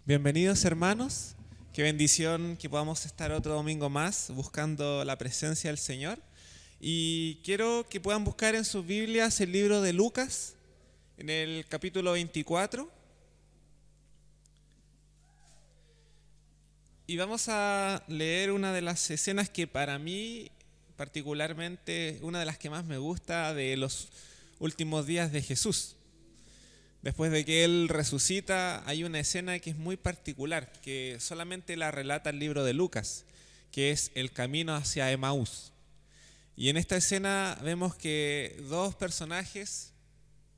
Bienvenidos hermanos, qué bendición que podamos estar otro domingo más buscando la presencia del Señor. Y quiero que puedan buscar en sus Biblias el libro de Lucas, en el capítulo 24. Y vamos a leer una de las escenas que para mí, particularmente, una de las que más me gusta de los últimos días de Jesús. Después de que Él resucita, hay una escena que es muy particular, que solamente la relata el libro de Lucas, que es el camino hacia Emaús. Y en esta escena vemos que dos personajes,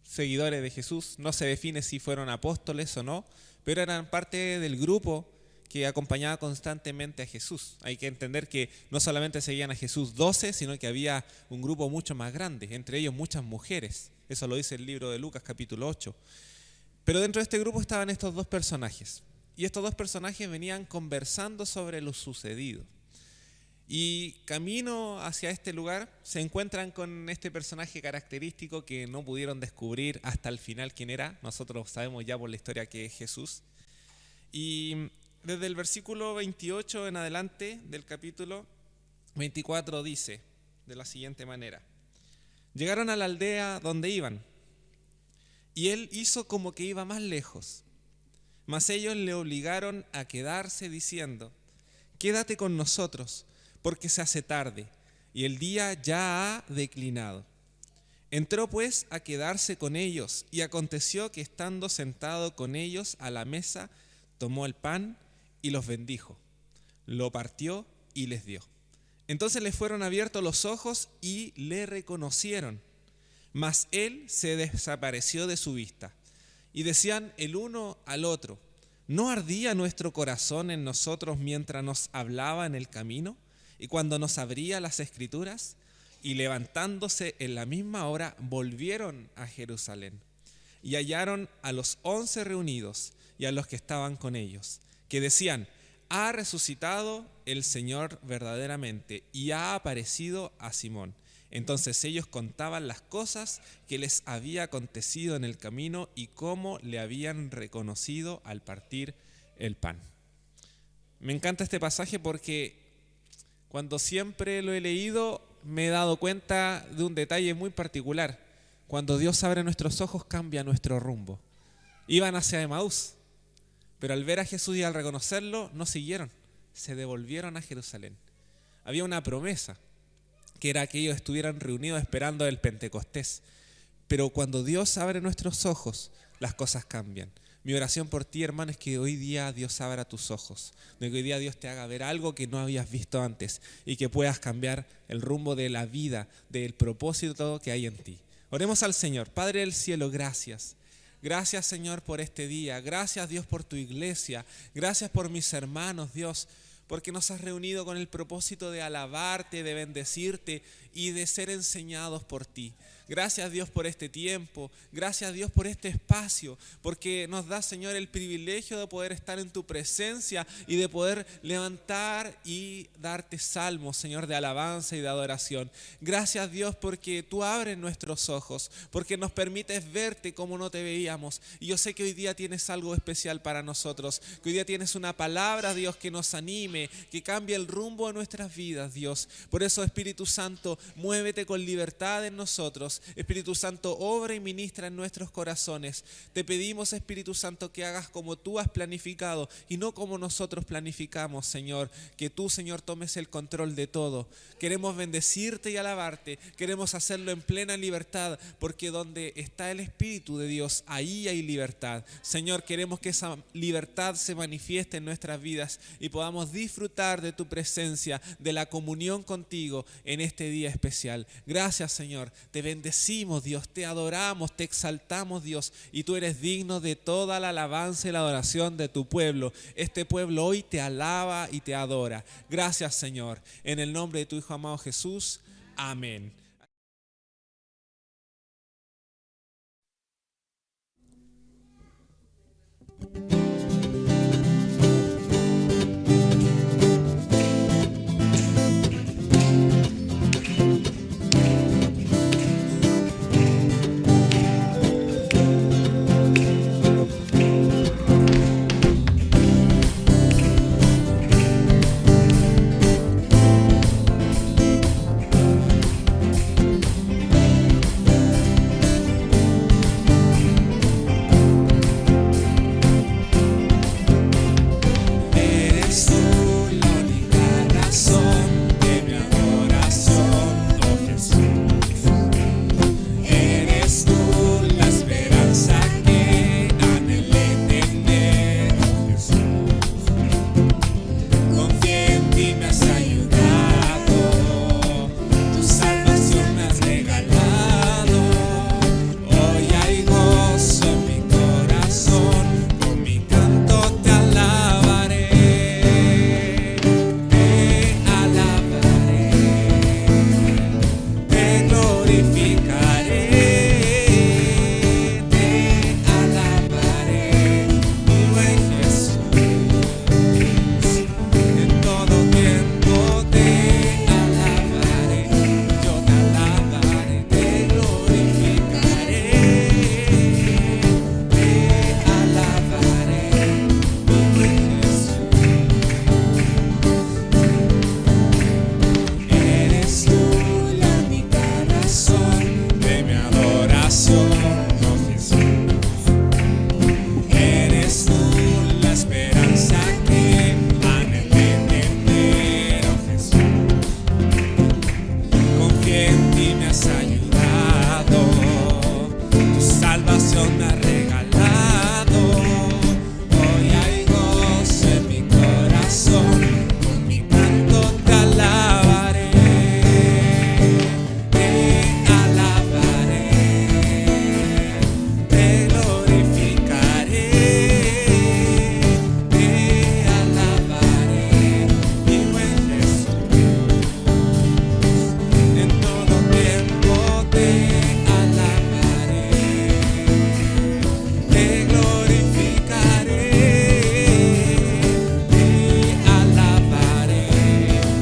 seguidores de Jesús, no se define si fueron apóstoles o no, pero eran parte del grupo que acompañaba constantemente a Jesús. Hay que entender que no solamente seguían a Jesús 12, sino que había un grupo mucho más grande, entre ellos muchas mujeres. Eso lo dice el libro de Lucas capítulo 8. Pero dentro de este grupo estaban estos dos personajes. Y estos dos personajes venían conversando sobre lo sucedido. Y camino hacia este lugar se encuentran con este personaje característico que no pudieron descubrir hasta el final quién era. Nosotros sabemos ya por la historia que es Jesús. Y desde el versículo 28 en adelante del capítulo 24 dice de la siguiente manera: llegaron a la aldea donde iban, y él hizo como que iba más lejos. Mas ellos le obligaron a quedarse diciendo: quédate con nosotros, porque se hace tarde, y el día ya ha declinado. Entró pues a quedarse con ellos, y aconteció que estando sentado con ellos a la mesa, tomó el pan y los bendijo, lo partió y les dio. Entonces les fueron abiertos los ojos y le reconocieron, mas él se desapareció de su vista. Y decían el uno al otro: ¿no ardía nuestro corazón en nosotros mientras nos hablaba en el camino y cuando nos abría las Escrituras? Y levantándose en la misma hora volvieron a Jerusalén y hallaron a los 11 reunidos y a los que estaban con ellos, que decían: ha resucitado el Señor verdaderamente y ha aparecido a Simón. Entonces ellos contaban las cosas que les había acontecido en el camino y cómo le habían reconocido al partir el pan. Me encanta este pasaje porque cuando siempre lo he leído me he dado cuenta de un detalle muy particular. Cuando Dios abre nuestros ojos cambia nuestro rumbo. Iban hacia Emaús, pero al ver a Jesús y al reconocerlo, no siguieron, se devolvieron a Jerusalén. Había una promesa, que era que ellos estuvieran reunidos esperando el Pentecostés. Pero cuando Dios abre nuestros ojos, las cosas cambian. Mi oración por ti, hermano, es que hoy día Dios abra tus ojos, de que hoy día Dios te haga ver algo que no habías visto antes y que puedas cambiar el rumbo de la vida, del propósito que hay en ti. Oremos al Señor. Padre del cielo, gracias. Gracias, Señor, por este día. Gracias, Dios, por tu iglesia. Gracias por mis hermanos, Dios, porque nos has reunido con el propósito de alabarte, de bendecirte y de ser enseñados por ti. Gracias, Dios, por este tiempo. Gracias, Dios, por este espacio, porque nos da, Señor, el privilegio de poder estar en tu presencia y de poder levantar y darte salmos, Señor, de alabanza y de adoración. Gracias, Dios, porque tú abres nuestros ojos, porque nos permites verte como no te veíamos. Y yo sé que hoy día tienes algo especial para nosotros, que hoy día tienes una palabra, Dios, que nos anime, que cambie el rumbo de nuestras vidas, Dios. Por eso, Espíritu Santo, muévete con libertad en nosotros. Espíritu Santo, obra y ministra en nuestros corazones. Te pedimos, Espíritu Santo, que hagas como tú has planificado y no como nosotros planificamos, Señor. Que tú, Señor, tomes el control de todo. Queremos bendecirte y alabarte. Queremos hacerlo en plena libertad, porque donde está el Espíritu de Dios, ahí hay libertad. Señor, queremos que esa libertad se manifieste en nuestras vidas y podamos disfrutar de tu presencia, de la comunión contigo en este día especial. Gracias, Señor. Te bendecimos, Dios, te adoramos, te exaltamos, Dios, y tú eres digno de toda la alabanza y la adoración de tu pueblo. Este pueblo hoy te alaba y te adora. Gracias, Señor. En el nombre de tu Hijo amado Jesús. Amén. salvación me ha regalado. Hoy hay gozo en mi corazón, con mi canto te alabaré, te alabaré, te glorificaré, te alabaré, mi buen Jesús. En todo tiempo te alabaré, te glorificaré, te alabaré,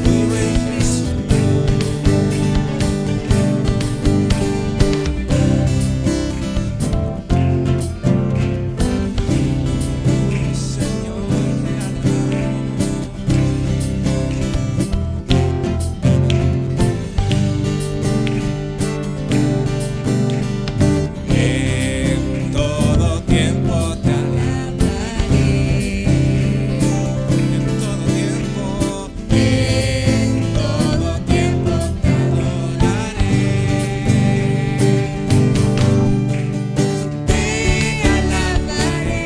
mi buen Jesús. Señor, te alabo. En todo tiempo te alabaré, en todo tiempo te adoraré, te alabaré,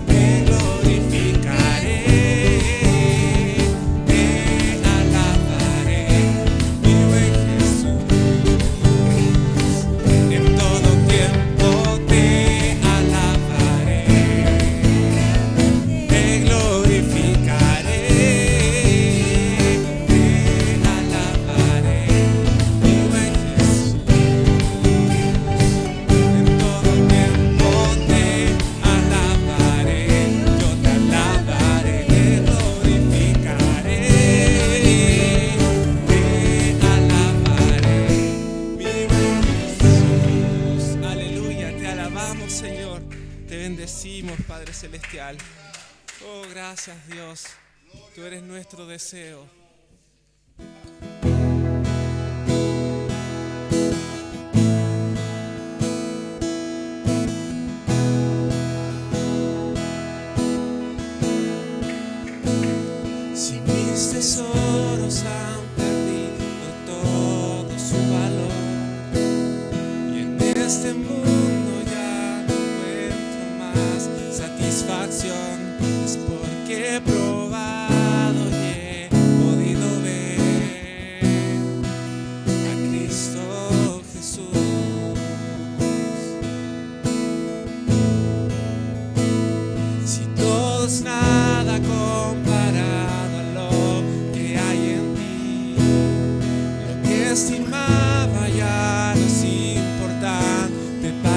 te glorificaré, te alabaré, mi buen Jesús. En todo tiempo te alabaré, te glorificaré, te alabaré, mi buen Jesús. En todo tiempo te alabaré, yo te alabaré, te glorificaré, te alabaré, mi buen Jesús. Aleluya, te alabamos, Señor. Te bendecimos, Padre Celestial. Oh, gracias, Dios. Tú eres nuestro deseo. Si mis tesoros han perdido todo su valor, y en este mundo ya no encuentro más satisfacción, es porque he probado y he podido ver a Cristo Jesús. Si todo es nada comparado a lo que hay en ti, lo que estimaba ya no es importante para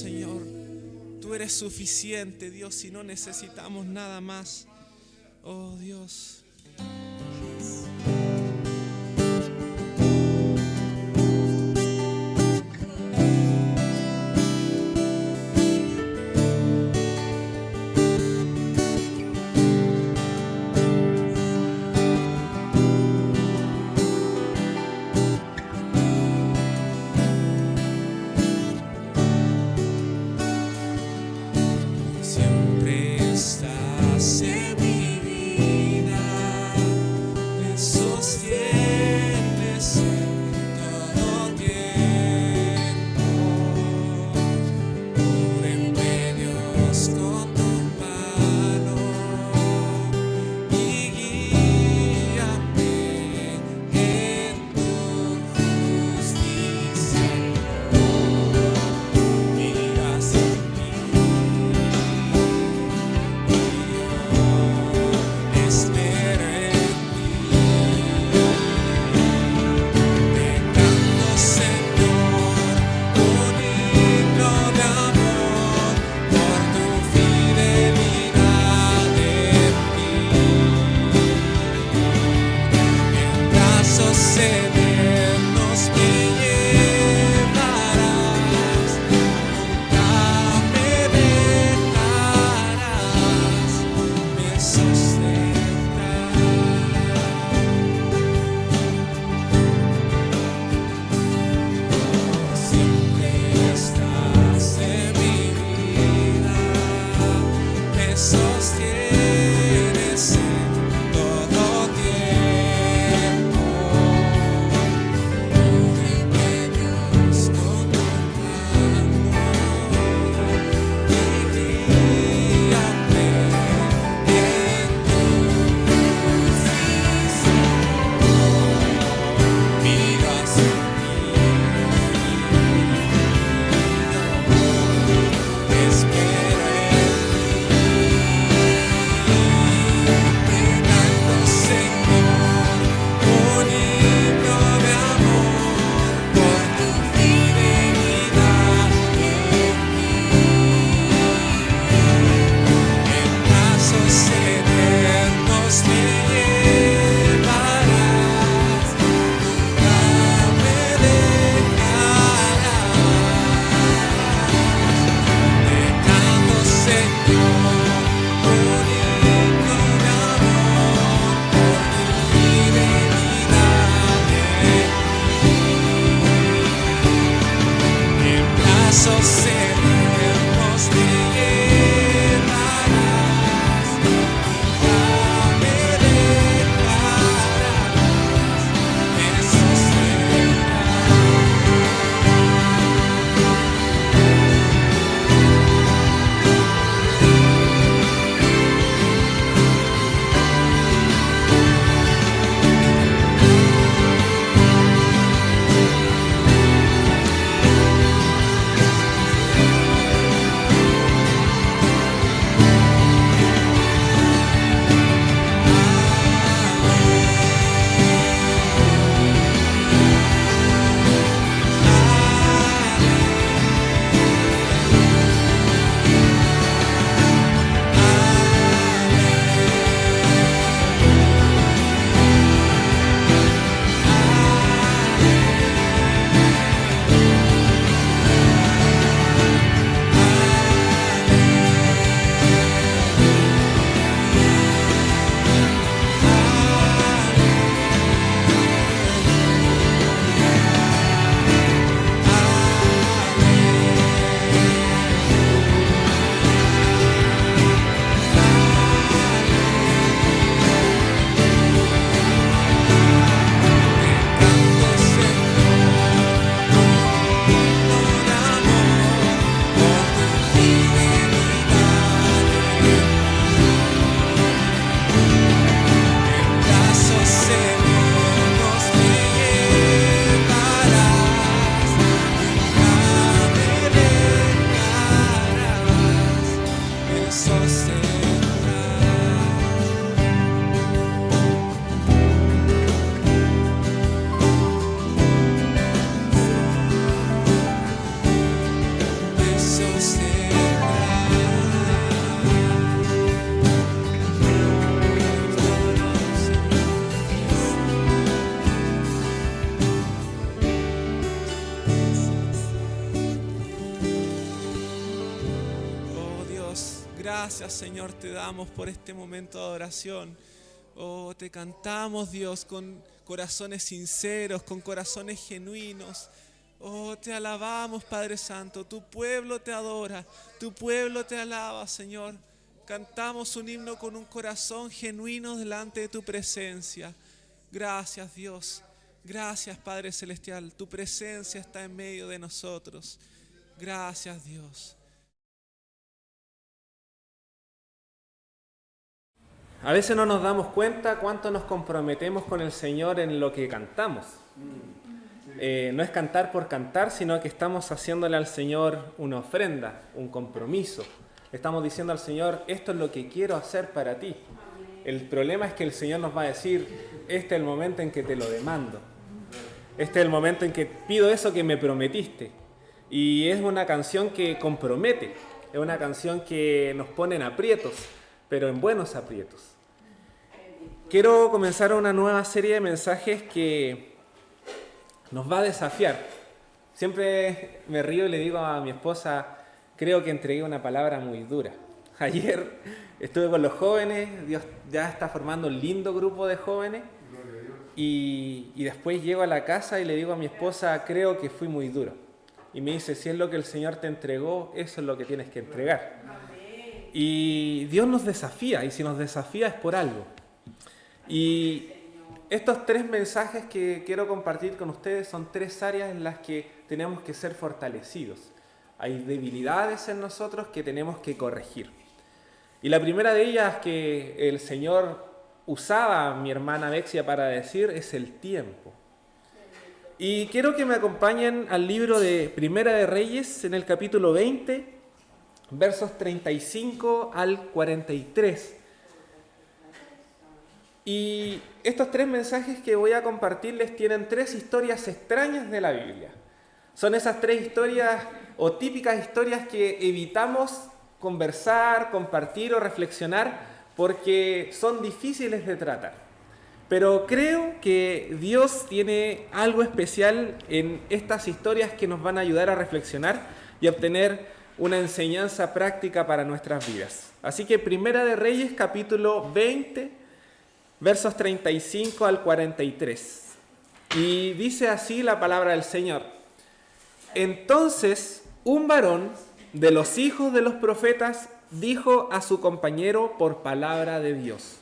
Señor. Tú eres suficiente, Dios, y no necesitamos nada más. Oh, Dios. Gracias, Señor, te damos por este momento de adoración. Oh, te cantamos, Dios, con corazones sinceros, con corazones genuinos. Oh, te alabamos, Padre Santo. Tu pueblo te adora, tu pueblo te alaba, Señor. Cantamos un himno con un corazón genuino delante de tu presencia. Gracias, Dios. Gracias, Padre Celestial. Tu presencia está en medio de nosotros. Gracias, Dios. A veces no nos damos cuenta cuánto nos comprometemos con el Señor en lo que cantamos. No es cantar por cantar, sino que estamos haciéndole al Señor una ofrenda, un compromiso. Estamos diciendo al Señor, esto es lo que quiero hacer para ti. El problema es que el Señor nos va a decir, este es el momento en que te lo demando. Este es el momento en que pido eso que me prometiste. Y es una canción que compromete, es una canción que nos pone en aprietos, pero en buenos aprietos. Quiero comenzar una nueva serie de mensajes que nos va a desafiar. Siempre me río y le digo a mi esposa, creo que entregué una palabra muy dura. Ayer estuve con los jóvenes, Dios ya está formando un lindo grupo de jóvenes y después llego a la casa y le digo a mi esposa, creo que fui muy duro. Y me dice, si es lo que el Señor te entregó, eso es lo que tienes que entregar. Y Dios nos desafía, y si nos desafía es por algo. Y estos 3 mensajes que quiero compartir con ustedes son 3 áreas en las que tenemos que ser fortalecidos. Hay debilidades en nosotros que tenemos que corregir. Y la primera de ellas que el Señor usaba a mi hermana Bexia para decir es el tiempo. Y quiero que me acompañen al libro de Primera de Reyes en el capítulo 20, versos 35 al 43. Y estos 3 mensajes que voy a compartirles tienen 3 historias extrañas de la Biblia. Son esas 3 historias o típicas historias que evitamos conversar, compartir o reflexionar porque son difíciles de tratar. Pero creo que Dios tiene algo especial en estas historias que nos van a ayudar a reflexionar y a obtener una enseñanza práctica para nuestras vidas. Así que Primera de Reyes, capítulo 20, versos 35 al 43. Y dice así la palabra del Señor. Entonces, un varón de los hijos de los profetas dijo a su compañero por palabra de Dios,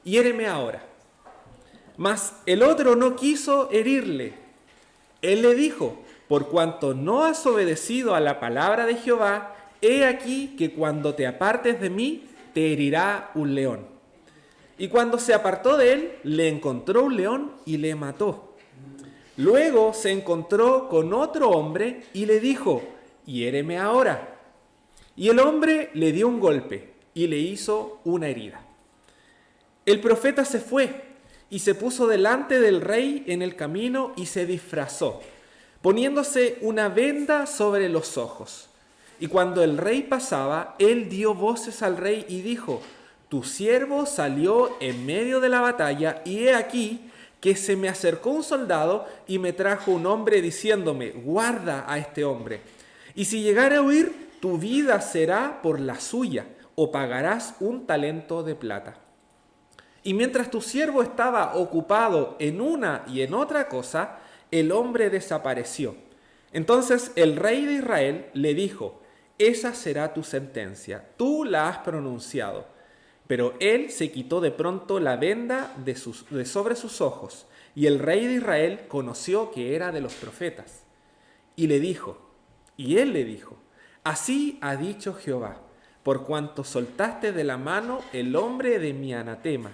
hiéreme ahora. Mas el otro no quiso herirle. Él le dijo, por cuanto no has obedecido a la palabra de Jehová, he aquí que cuando te apartes de mí, te herirá un león. Y cuando se apartó de él, le encontró un león y le mató. Luego se encontró con otro hombre y le dijo, hiéreme ahora. Y el hombre le dio un golpe y le hizo una herida. El profeta se fue y se puso delante del rey en el camino y se disfrazó, poniéndose una venda sobre los ojos. Y cuando el rey pasaba, él dio voces al rey y dijo, tu siervo salió en medio de la batalla y he aquí que se me acercó un soldado y me trajo un hombre diciéndome, guarda a este hombre. Y si llegare a huir, tu vida será por la suya o pagarás un talento de plata. Y mientras tu siervo estaba ocupado en una y en otra cosa, el hombre desapareció. Entonces el rey de Israel le dijo, esa será tu sentencia, tú la has pronunciado. Pero él se quitó de pronto la venda de sobre sus ojos, y el rey de Israel conoció que era de los profetas. Y él le dijo, así ha dicho Jehová, por cuanto soltaste de la mano el hombre de mi anatema,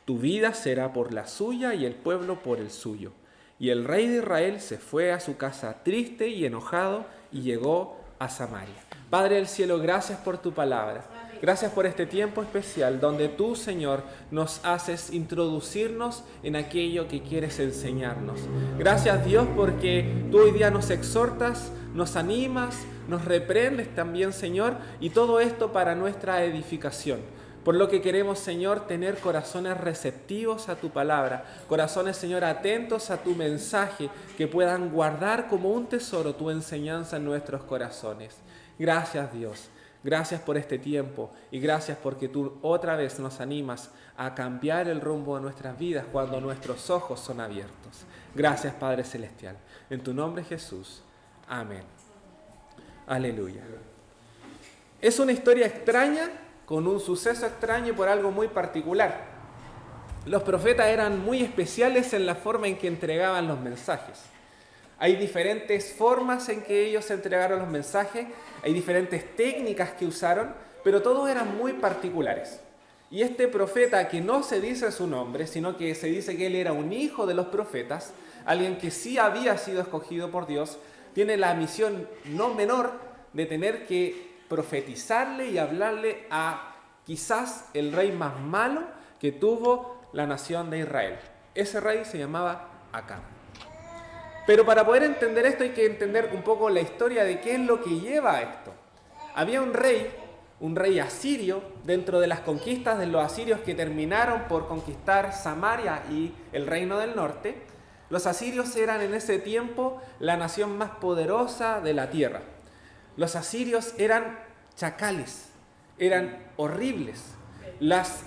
tu vida será por la suya y el pueblo por el suyo. Y el rey de Israel se fue a su casa triste y enojado y llegó a Samaria. Padre del cielo, gracias por tu palabra. Gracias por este tiempo especial donde tú, Señor, nos haces introducirnos en aquello que quieres enseñarnos. Gracias, Dios, porque tú hoy día nos exhortas, nos animas, nos reprendes también, Señor, y todo esto para nuestra edificación. Por lo que queremos, Señor, tener corazones receptivos a tu palabra, corazones, Señor, atentos a tu mensaje, que puedan guardar como un tesoro tu enseñanza en nuestros corazones. Gracias, Dios. Gracias por este tiempo y gracias porque tú otra vez nos animas a cambiar el rumbo de nuestras vidas cuando nuestros ojos son abiertos. Gracias, Padre Celestial. En tu nombre, Jesús. Amén. Aleluya. Es una historia extraña, con un suceso extraño por algo muy particular. Los profetas eran muy especiales en la forma en que entregaban los mensajes. Hay diferentes formas en que ellos entregaron los mensajes, hay diferentes técnicas que usaron, pero todos eran muy particulares. Y este profeta, que no se dice su nombre, sino que se dice que él era un hijo de los profetas, alguien que sí había sido escogido por Dios, tiene la misión no menor de tener que profetizarle y hablarle a quizás el rey más malo que tuvo la nación de Israel. Ese rey se llamaba Acab. Pero para poder entender esto hay que entender un poco la historia de qué es lo que lleva a esto. Había un rey asirio, dentro de las conquistas de los asirios que terminaron por conquistar Samaria y el reino del norte. Los asirios eran en ese tiempo la nación más poderosa de la tierra. Los asirios eran chacales, eran horribles. Las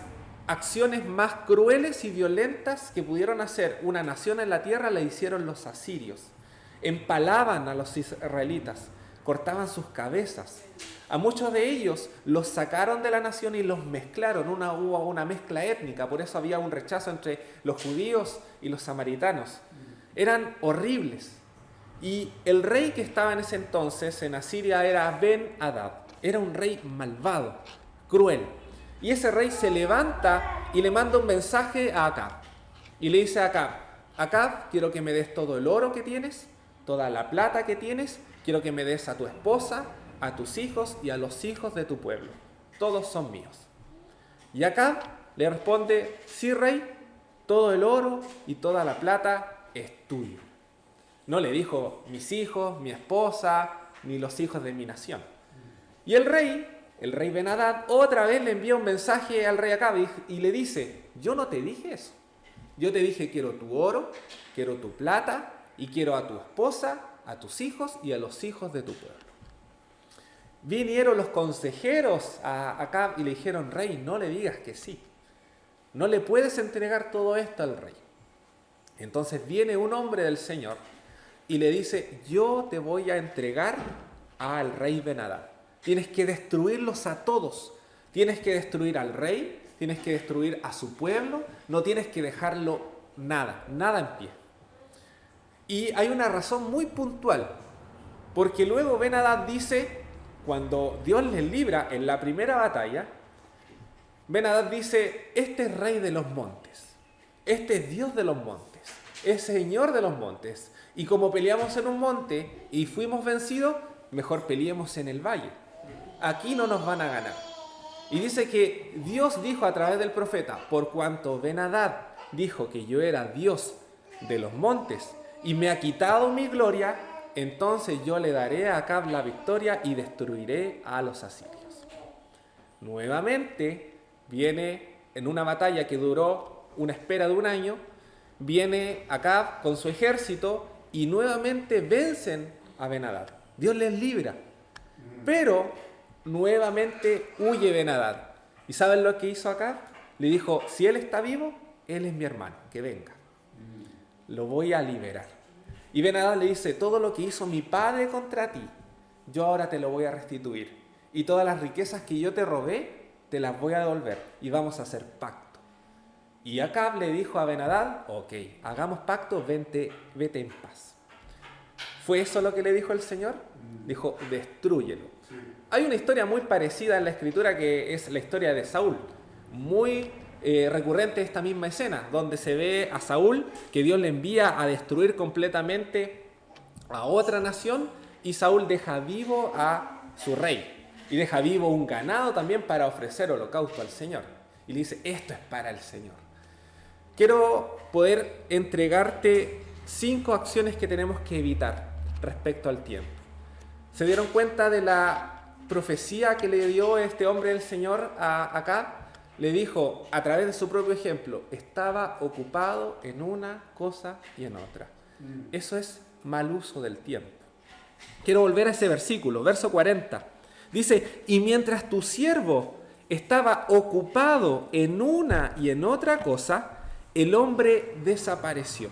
acciones más crueles y violentas que pudieron hacer una nación en la tierra la hicieron los asirios. Empalaban a los israelitas, cortaban sus cabezas. A muchos de ellos los sacaron de la nación y los mezclaron, hubo una mezcla étnica, por eso había un rechazo entre los judíos y los samaritanos. Eran horribles. Y el rey que estaba en ese entonces en Asiria era Ben-Hadad. Era un rey malvado, cruel. Y ese rey se levanta y le manda un mensaje a Acab. Y le dice a Acab: Acab, quiero que me des todo el oro que tienes, toda la plata que tienes, quiero que me des a tu esposa, a tus hijos y a los hijos de tu pueblo. Todos son míos. Y Acab le responde: sí, rey, todo el oro y toda la plata es tuyo. No le dijo mis hijos, mi esposa, ni los hijos de mi nación. Y el rey Ben-Hadad, otra vez le envía un mensaje al rey Acab y le dice: yo no te dije eso. Yo te dije: quiero tu oro, quiero tu plata y quiero a tu esposa, a tus hijos y a los hijos de tu pueblo. Vinieron los consejeros a Acab y le dijeron: rey, no le digas que sí. No le puedes entregar todo esto al rey. Entonces viene un hombre del Señor y le dice: yo te voy a entregar al rey Ben-Hadad. Tienes que destruirlos a todos. Tienes que destruir al rey, tienes que destruir a su pueblo, no tienes que dejarlo nada en pie. Y hay una razón muy puntual, porque luego Ben-Hadad dice, cuando Dios les libra en la primera batalla, Ben-Hadad dice: este es rey de los montes, este es Dios de los montes, es Señor de los montes. Y como peleamos en un monte y fuimos vencidos, mejor peleemos en el valle. Aquí no nos van a ganar. Y dice que Dios dijo a través del profeta: por cuanto Ben-Hadad dijo que yo era Dios de los montes y me ha quitado mi gloria, entonces yo le daré a Acab la victoria y destruiré a los asirios. Nuevamente viene en una batalla que duró una espera de un año, viene Acab con su ejército y nuevamente vencen a Ben-Hadad. Dios les libra. Pero nuevamente huye Ben-Hadad. ¿Y saben lo que hizo Acab? Le dijo: si él está vivo, él es mi hermano, que venga. Lo voy a liberar. Y Ben-Hadad le dice: todo lo que hizo mi padre contra ti, yo ahora te lo voy a restituir. Y todas las riquezas que yo te robé, te las voy a devolver. Y vamos a hacer pacto. Y Acab le dijo a Ben-Hadad: ok, hagamos pacto, vete en paz. ¿Fue eso lo que le dijo el Señor? Dijo: destrúyelo. Hay una historia muy parecida en la Escritura, que es la historia de Saúl. Muy recurrente esta misma escena, donde se ve a Saúl que Dios le envía a destruir completamente a otra nación y Saúl deja vivo a su rey. Y deja vivo un ganado también para ofrecer holocausto al Señor. Y le dice, esto es para el Señor. Quiero poder entregarte 5 acciones que tenemos que evitar respecto al tiempo. ¿Se dieron cuenta de la profecía que le dio este hombre del Señor a Acab? Le dijo, a través de su propio ejemplo, estaba ocupado en una cosa y en otra. Eso es mal uso del tiempo. Quiero volver a ese versículo, verso 40. Dice, y mientras tu siervo estaba ocupado en una y en otra cosa, el hombre desapareció.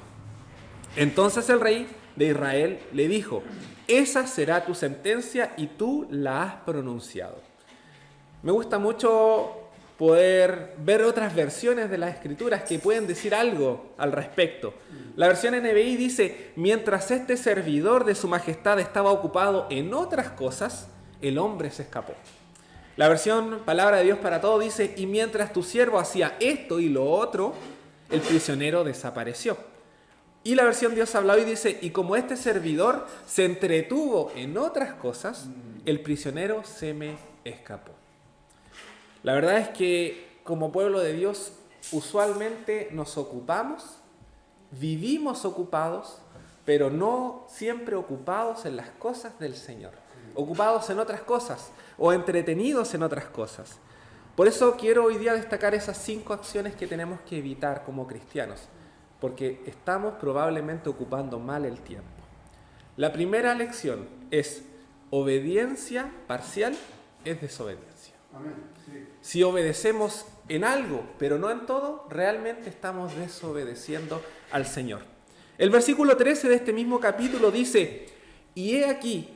Entonces el rey de Israel le dijo, esa será tu sentencia y tú la has pronunciado. Me gusta mucho poder ver otras versiones de las escrituras que pueden decir algo al respecto. La versión NBI dice, mientras este servidor de su majestad estaba ocupado en otras cosas, el hombre se escapó. La versión Palabra de Dios para Todos dice, y mientras tu siervo hacía esto y lo otro, el prisionero desapareció. Y la versión Dios habla hoy dice, y como este servidor se entretuvo en otras cosas, el prisionero se me escapó. La verdad es que como pueblo de Dios usualmente nos ocupamos, vivimos ocupados, pero no siempre ocupados en las cosas del Señor. Ocupados en otras cosas o entretenidos en otras cosas. Por eso quiero hoy día destacar esas 5 acciones que tenemos que evitar como cristianos, porque estamos probablemente ocupando mal el tiempo. La primera lección es obediencia parcial es desobediencia. Amén. Sí. Si obedecemos en algo, pero no en todo, realmente estamos desobedeciendo al Señor. El versículo 13 de este mismo capítulo dice, y he aquí,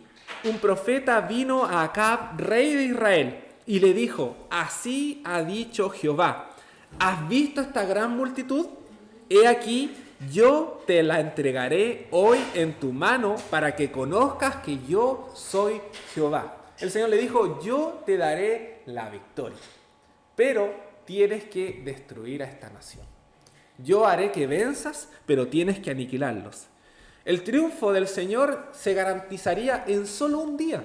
un profeta vino a Acab, rey de Israel, y le dijo, así ha dicho Jehová, ¿has visto esta gran multitud? He aquí, yo te la entregaré hoy en tu mano para que conozcas que yo soy Jehová. El Señor le dijo, yo te daré la victoria, pero tienes que destruir a esta nación. Yo haré que venzas, pero tienes que aniquilarlos. El triunfo del Señor se garantizaría en solo un día.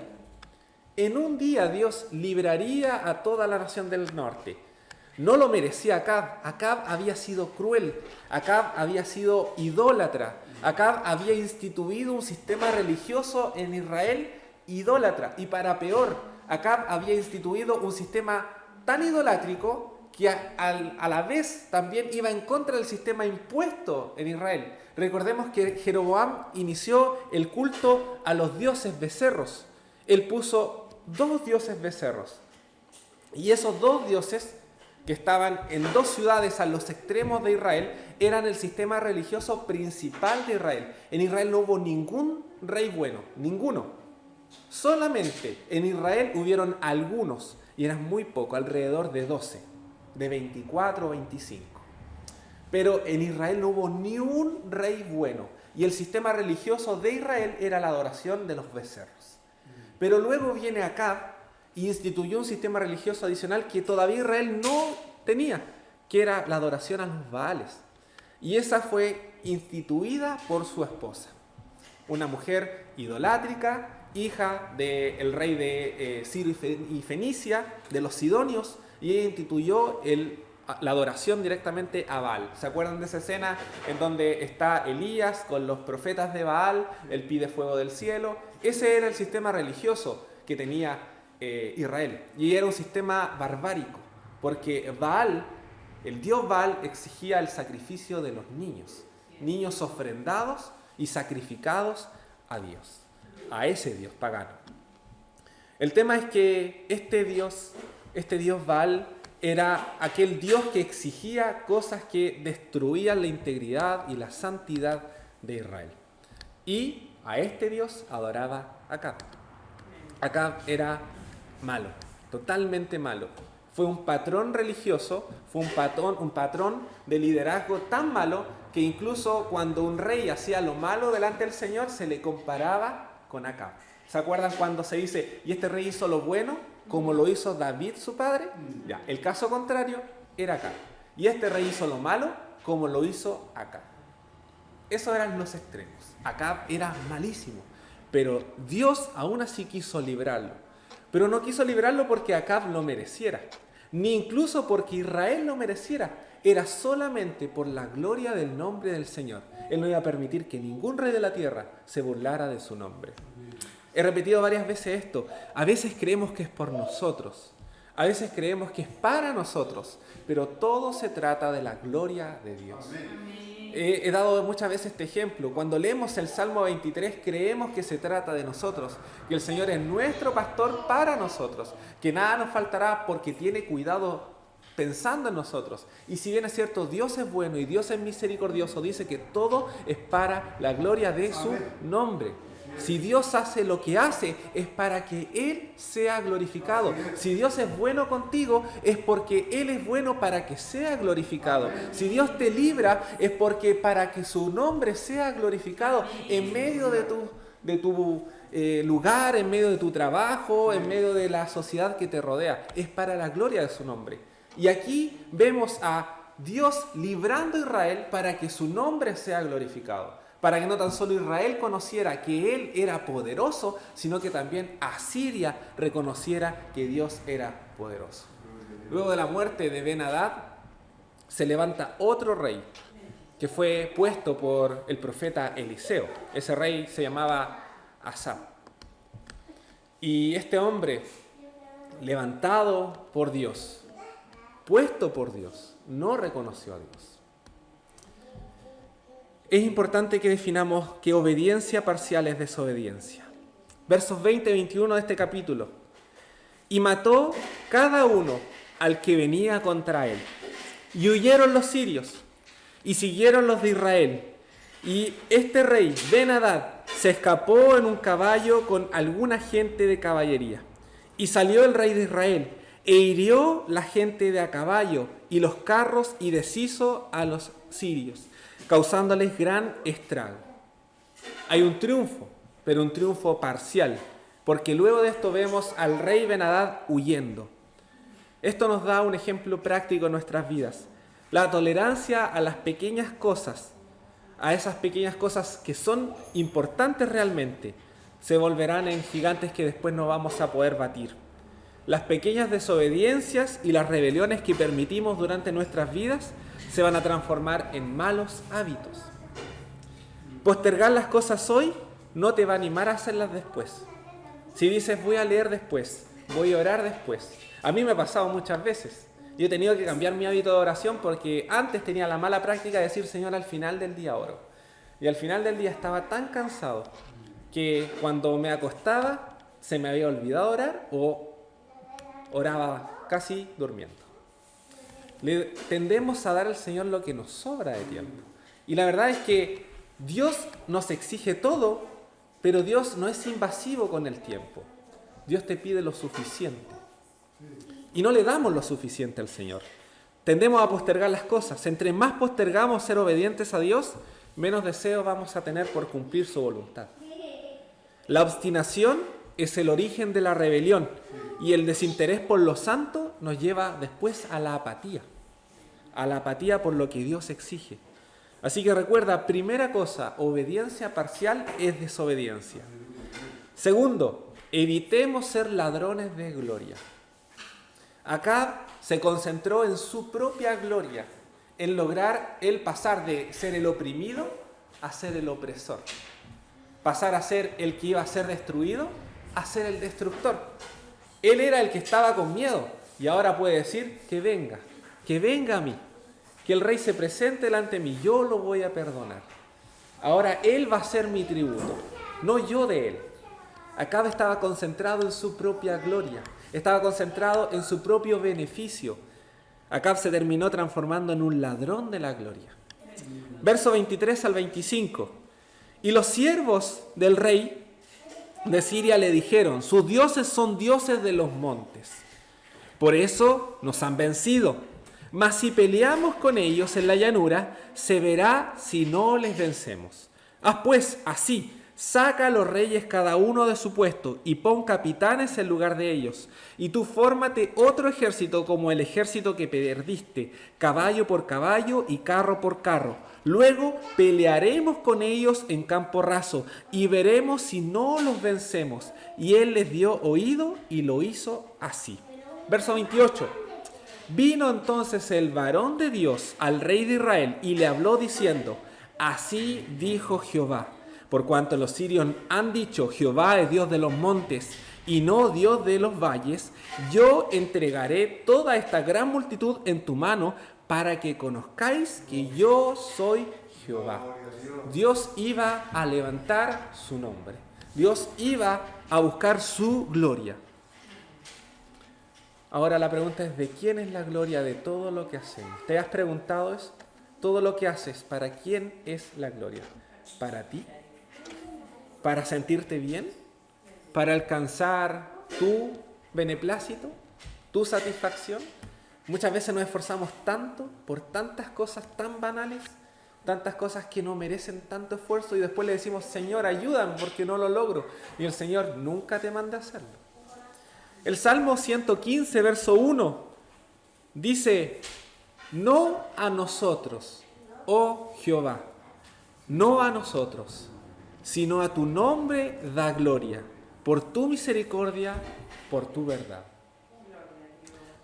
En un día Dios libraría a toda la nación del norte. No lo merecía Acab. Acab había sido cruel. Acab había sido idólatra. Acab había instituido un sistema religioso en Israel idólatra. Y para peor, Acab había instituido un sistema tan idolátrico que a la vez también iba en contra del sistema impuesto en Israel. Recordemos que Jeroboam inició el culto a los dioses becerros. Él puso 2 dioses becerros. Y esos 2 dioses, que estaban en 2 ciudades a los extremos de Israel, eran el sistema religioso principal de Israel. En Israel no hubo ningún rey bueno, ninguno. Solamente en Israel hubieron algunos, y eran muy pocos, alrededor de 12, de 24 o 25. Pero en Israel no hubo ni un rey bueno, y el sistema religioso de Israel era la adoración de los becerros. Pero luego viene Acab y instituyó un sistema religioso adicional que todavía Israel no tenía, que era la adoración a los Baales. Y esa fue instituida por su esposa, una mujer idolátrica, hija del rey de Sirio y Fenicia, de los sidonios, y ella instituyó la adoración directamente a Baal. ¿Se acuerdan de esa escena en donde está Elías con los profetas de Baal? Él pide fuego del cielo. Ese era el sistema religioso que tenía Israel. Y era un sistema barbárico, porque Baal, el dios Baal, exigía el sacrificio de los niños. Niños ofrendados y sacrificados a Dios, a ese dios pagano. El tema es que este dios Baal, era aquel Dios que exigía cosas que destruían la integridad y la santidad de Israel. Y a este Dios adoraba Acab. Acab era malo, totalmente malo. Fue un patrón religioso, fue un patrón de liderazgo tan malo que incluso cuando un rey hacía lo malo delante del Señor se le comparaba con Acab. ¿Se acuerdan cuando se dice, y este rey hizo lo bueno como lo hizo David su padre? Ya, el caso contrario era Acab. Y este rey hizo lo malo como lo hizo Acab. Esos eran los extremos. Acab era malísimo, pero Dios aún así quiso librarlo. Pero no quiso librarlo porque Acab lo mereciera, ni incluso porque Israel lo mereciera. Era solamente por la gloria del nombre del Señor. Él no iba a permitir que ningún rey de la tierra se burlara de su nombre. He repetido varias veces esto. A veces creemos que es por nosotros. A veces creemos que es para nosotros. Pero todo se trata de la gloria de Dios. He dado muchas veces este ejemplo. Cuando leemos el Salmo 23, creemos que se trata de nosotros. Que el Señor es nuestro pastor para nosotros. Que nada nos faltará porque tiene cuidado pensando en nosotros. Y si bien es cierto, Dios es bueno y Dios es misericordioso, dice que todo es para la gloria de su nombre. Si Dios hace lo que hace, es para que Él sea glorificado. Si Dios es bueno contigo, es porque Él es bueno para que sea glorificado. Si Dios te libra, es porque para que su nombre sea glorificado en medio de tu lugar, en medio de tu trabajo, en medio de la sociedad que te rodea. Es para la gloria de su nombre. Y aquí vemos a Dios librando a Israel para que su nombre sea glorificado. Para que no tan solo Israel conociera que Él era poderoso, sino que también Asiria reconociera que Dios era poderoso. Luego de la muerte de Ben-Hadad, se levanta otro rey que fue puesto por el profeta Eliseo. Ese rey se llamaba Asa. Y este hombre, levantado por Dios, puesto por Dios, no reconoció a Dios. Es importante que definamos que obediencia parcial es desobediencia. Versos 20 y 21 de este capítulo. Y mató cada uno al que venía contra él. Y huyeron los sirios, y siguieron los de Israel. Y este rey, Ben-Hadad, se escapó en un caballo con alguna gente de caballería. Y salió el rey de Israel, e hirió la gente de a caballo y los carros, y deshizo a los sirios, causándoles gran estrago. Hay un triunfo, pero un triunfo parcial, porque luego de esto vemos al rey Ben-Hadad huyendo. Esto nos da un ejemplo práctico en nuestras vidas. La tolerancia a las pequeñas cosas, a esas pequeñas cosas que son importantes realmente, se volverán en gigantes que después no vamos a poder batir. Las pequeñas desobediencias y las rebeliones que permitimos durante nuestras vidas se van a transformar en malos hábitos. Postergar las cosas hoy no te va a animar a hacerlas después. Si dices voy a leer después, voy a orar después. A mí me ha pasado muchas veces. Yo he tenido que cambiar mi hábito de oración porque antes tenía la mala práctica de decir Señor al final del día oro. Y al final del día estaba tan cansado que cuando me acostaba se me había olvidado orar o oraba casi durmiendo. Le tendemos a dar al Señor lo que nos sobra de tiempo. Y la verdad es que Dios nos exige todo, pero Dios no es invasivo con el tiempo. Dios te pide lo suficiente. Y no le damos lo suficiente al Señor. Tendemos a postergar las cosas. Entre más postergamos ser obedientes a Dios, menos deseo vamos a tener por cumplir su voluntad. La obstinación es el origen de la rebelión. Y el desinterés por lo santo nos lleva después a la apatía. A la apatía por lo que Dios exige. Así que recuerda, primera cosa, obediencia parcial es desobediencia. Segundo, evitemos ser ladrones de gloria. Acab se concentró en su propia gloria, en lograr el pasar de ser el oprimido a ser el opresor. Pasar a ser el que iba a ser destruido a ser el destructor. Él era el que estaba con miedo y ahora puede decir que venga a mí, que el rey se presente delante de mí, yo lo voy a perdonar. Ahora él va a ser mi tributo, no yo de él. Acab estaba concentrado en su propia gloria, estaba concentrado en su propio beneficio. Acab se terminó transformando en un ladrón de la gloria. Verso 23 al 25. Y los siervos del rey de Siria le dijeron, sus dioses son dioses de los montes. Por eso nos han vencido. Mas si peleamos con ellos en la llanura, se verá si no les vencemos. Haz pues así, Saca a los reyes cada uno de su puesto y pon capitanes en lugar de ellos. Y tú fórmate otro ejército como el ejército que perdiste, caballo por caballo y carro por carro. Luego pelearemos con ellos en campo raso y veremos si no los vencemos. Y él les dio oído y lo hizo así. Verso 28. Vino entonces el varón de Dios al rey de Israel y le habló diciendo: así dijo Jehová. Por cuanto los sirios han dicho, Jehová es Dios de los montes y no Dios de los valles, yo entregaré toda esta gran multitud en tu mano para que conozcáis que yo soy Jehová. Dios iba a levantar su nombre. Dios iba a buscar su gloria. Ahora la pregunta es, ¿de quién es la gloria de todo lo que hacemos? ¿Te has preguntado eso? Todo lo que haces, ¿para quién es la gloria? ¿Para ti? ¿Para sentirte bien? ¿Para alcanzar tu beneplácito? ¿Tu satisfacción? Muchas veces nos esforzamos tanto por tantas cosas tan banales, tantas cosas que no merecen tanto esfuerzo y después le decimos, Señor, ayúdame porque no lo logro. Y el Señor nunca te manda a hacerlo. El Salmo 115, verso 1, dice, no a nosotros, oh Jehová, no a nosotros, sino a tu nombre da gloria, por tu misericordia, por tu verdad.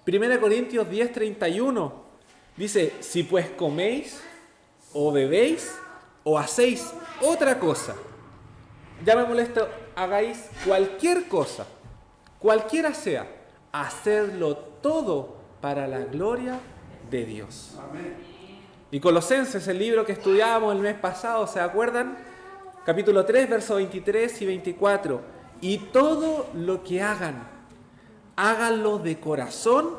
1 Corintios 10, 31 dice, si pues coméis, o bebéis, o hacéis otra cosa, llamémosle esto, hagáis cualquier cosa, cualquiera sea, hacedlo todo para la gloria de Dios. Amén. Y Colosenses, el libro que estudiábamos el mes pasado, ¿se acuerdan? Capítulo 3, versos 23 y 24. Y todo lo que hagan, háganlo de corazón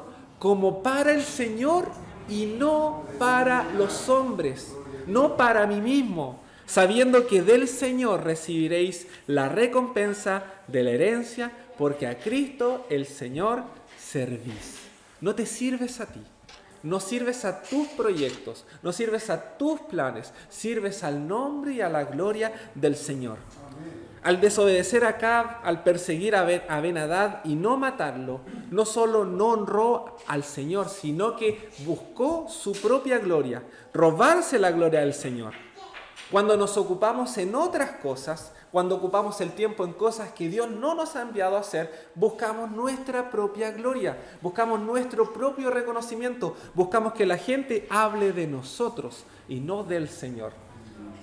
como para el Señor y no para los hombres, no para mí mismo, sabiendo que del Señor recibiréis la recompensa de la herencia, porque a Cristo el Señor servís. No te sirves a ti. No sirves a tus proyectos, no sirves a tus planes, sirves al nombre y a la gloria del Señor. Al desobedecer a Acab, al perseguir a Ben-Hadad y no matarlo, no solo no honró al Señor, sino que buscó su propia gloria, robarse la gloria del Señor. Cuando nos ocupamos en otras cosas, cuando ocupamos el tiempo en cosas que Dios no nos ha enviado a hacer, buscamos nuestra propia gloria, buscamos nuestro propio reconocimiento, buscamos que la gente hable de nosotros y no del Señor.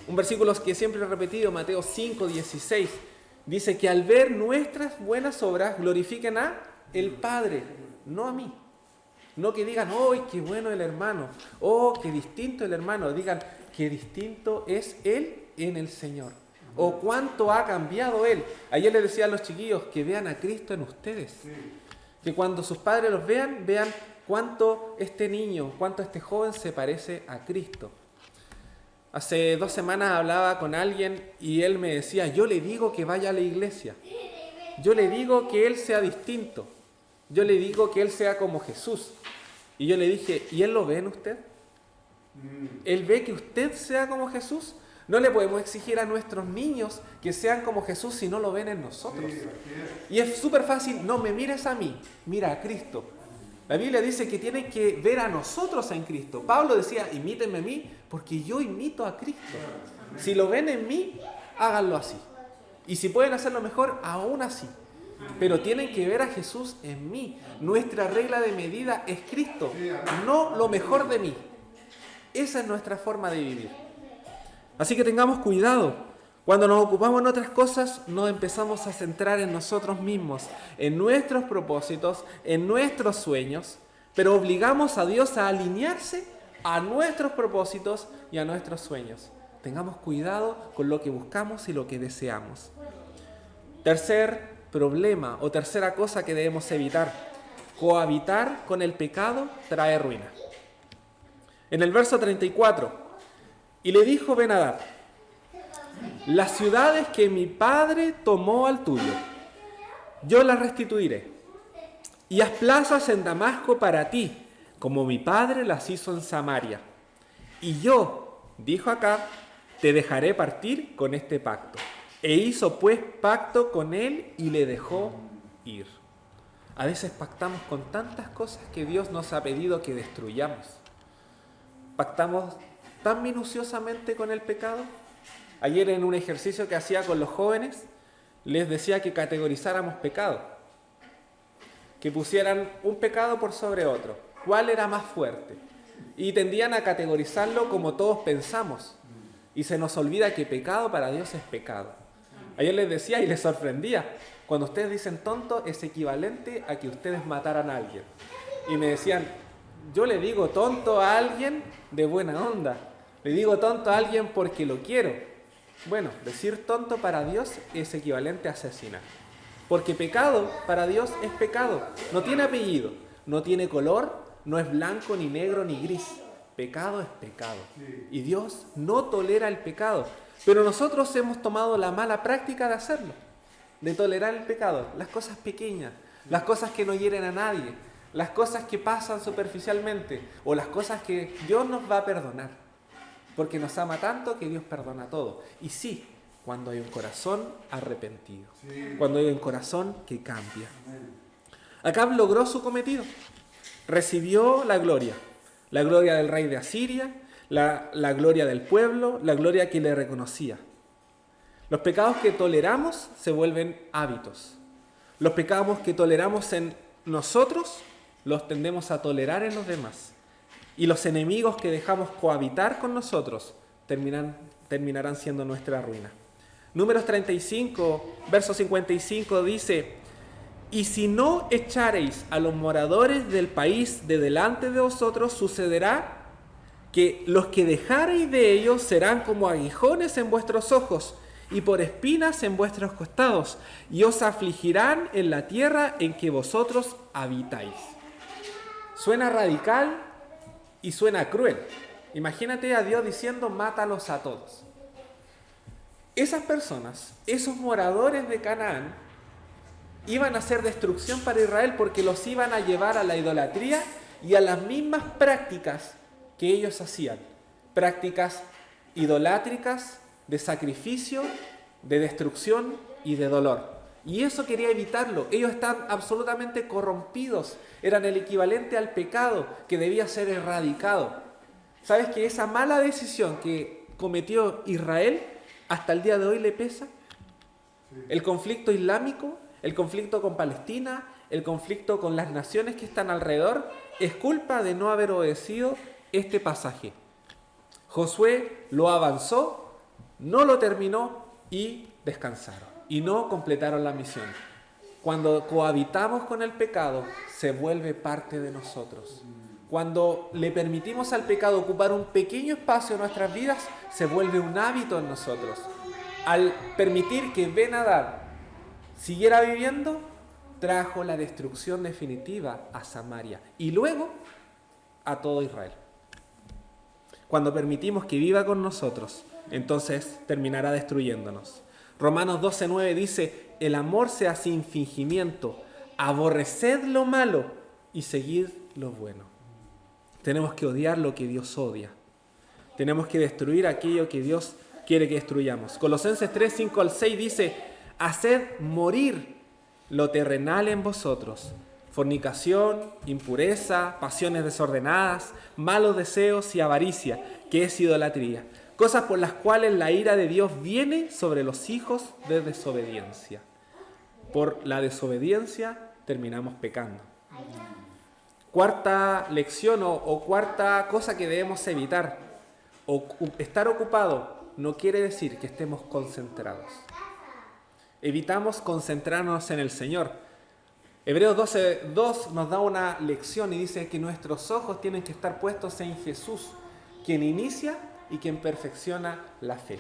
Un versículo que siempre he repetido, Mateo 5, 16, dice que al ver nuestras buenas obras glorifiquen a el Padre, no a mí. No que digan, ¡oh, qué bueno el hermano! ¡Oh, qué distinto el hermano! Digan, qué distinto es él en el Señor. O cuánto ha cambiado él. Ayer les decía a los chiquillos que vean a Cristo en ustedes. Que cuando sus padres los vean, vean cuánto este niño, cuánto este joven se parece a Cristo. Hace 2 semanas hablaba con alguien y él me decía, yo le digo que vaya a la iglesia. Yo le digo que él sea distinto. Yo le digo que él sea como Jesús. Y yo le dije, ¿y él lo ve en usted? ¿Él ve que usted sea como Jesús? No le podemos exigir a nuestros niños que sean como Jesús si no lo ven en nosotros. Y es súper fácil, no me mires a mí, mira a Cristo. La Biblia dice que tienen que ver a nosotros en Cristo. Pablo decía, imítenme a mí porque yo imito a Cristo. Si lo ven en mí, háganlo así. Y si pueden hacerlo mejor, aún así. Pero tienen que ver a Jesús en mí. Nuestra regla de medida es Cristo, no lo mejor de mí. Esa es nuestra forma de vivir. Así que tengamos cuidado. Cuando nos ocupamos en otras cosas, nos empezamos a centrar en nosotros mismos, en nuestros propósitos, en nuestros sueños, pero obligamos a Dios a alinearse a nuestros propósitos y a nuestros sueños. Tengamos cuidado con lo que buscamos y lo que deseamos. Tercer problema o tercera cosa que debemos evitar: cohabitar con el pecado trae ruina. En el verso 34, y le dijo Ben-Hadad: las ciudades que mi padre tomó al tuyo, yo las restituiré, y haz plazas en Damasco para ti, como mi padre las hizo en Samaria. Y yo, dijo Acab, te dejaré partir con este pacto. E hizo pues pacto con él y le dejó ir. A veces pactamos con tantas cosas que Dios nos ha pedido que destruyamos. Pactamos tan minuciosamente con el pecado. Ayer en un ejercicio que hacía con los jóvenes, les decía que categorizáramos pecado. Que pusieran un pecado por sobre otro. ¿Cuál era más fuerte? Y tendían a categorizarlo como todos pensamos. Y se nos olvida que pecado para Dios es pecado. Ayer les decía y les sorprendía. Cuando ustedes dicen tonto es equivalente a que ustedes mataran a alguien. Y me decían, yo le digo tonto a alguien de buena onda. Le digo tonto a alguien porque lo quiero. Bueno, decir tonto para Dios es equivalente a asesinar. Porque pecado para Dios es pecado. No tiene apellido, no tiene color, no es blanco, ni negro, ni gris. Pecado es pecado. Y Dios no tolera el pecado. Pero nosotros hemos tomado la mala práctica de hacerlo. De tolerar el pecado. Las cosas pequeñas, las cosas que no hieren a nadie, las cosas que pasan superficialmente o las cosas que Dios nos va a perdonar. Porque nos ama tanto que Dios perdona todo. Y sí, cuando hay un corazón arrepentido. Cuando hay un corazón que cambia. Acab logró su cometido. Recibió la gloria del rey de Asiria, la gloria del pueblo, la gloria que le reconocía. Los pecados que toleramos se vuelven hábitos. Los pecados que toleramos en nosotros los tendemos a tolerar en los demás. Y los enemigos que dejamos cohabitar con nosotros terminarán siendo nuestra ruina. Números 35, verso 55 dice: y si no echareis a los moradores del país de delante de vosotros, sucederá que los que dejareis de ellos serán como aguijones en vuestros ojos y por espinas en vuestros costados, y os afligirán en la tierra en que vosotros habitáis. Suena radical y suena cruel. Imagínate a Dios diciendo, mátalos a todos. Esas personas, esos moradores de Canaán, iban a hacer destrucción para Israel porque los iban a llevar a la idolatría y a las mismas prácticas que ellos hacían. Prácticas idolátricas, de sacrificio, de destrucción y de dolor. Y eso quería evitarlo. Ellos están absolutamente corrompidos. Eran el equivalente al pecado que debía ser erradicado. ¿Sabes que esa mala decisión que cometió Israel hasta el día de hoy le pesa? El conflicto islámico, el conflicto con Palestina, el conflicto con las naciones que están alrededor, es culpa de no haber obedecido este pasaje. Josué lo avanzó, no lo terminó y descansaron. Y no completaron la misión. Cuando cohabitamos con el pecado, se vuelve parte de nosotros. Cuando le permitimos al pecado ocupar un pequeño espacio en nuestras vidas, se vuelve un hábito en nosotros. Al permitir que Ben-Hadad siguiera viviendo, trajo la destrucción definitiva a Samaria y luego a todo Israel. Cuando permitimos que viva con nosotros, entonces terminará destruyéndonos. Romanos 12:9 dice, el amor sea sin fingimiento, aborreced lo malo y seguid lo bueno. Tenemos que odiar lo que Dios odia. Tenemos que destruir aquello que Dios quiere que destruyamos. Colosenses 3:5-6 dice, haced morir lo terrenal en vosotros, fornicación, impureza, pasiones desordenadas, malos deseos y avaricia, que es idolatría. Cosas por las cuales la ira de Dios viene sobre los hijos de desobediencia. Por la desobediencia terminamos pecando. Cuarta lección o cuarta cosa que debemos evitar. Estar ocupado no quiere decir que estemos concentrados. Evitamos concentrarnos en el Señor. Hebreos 12:2 nos da una lección y dice que nuestros ojos tienen que estar puestos en Jesús, quien inicia y quien perfecciona la fe.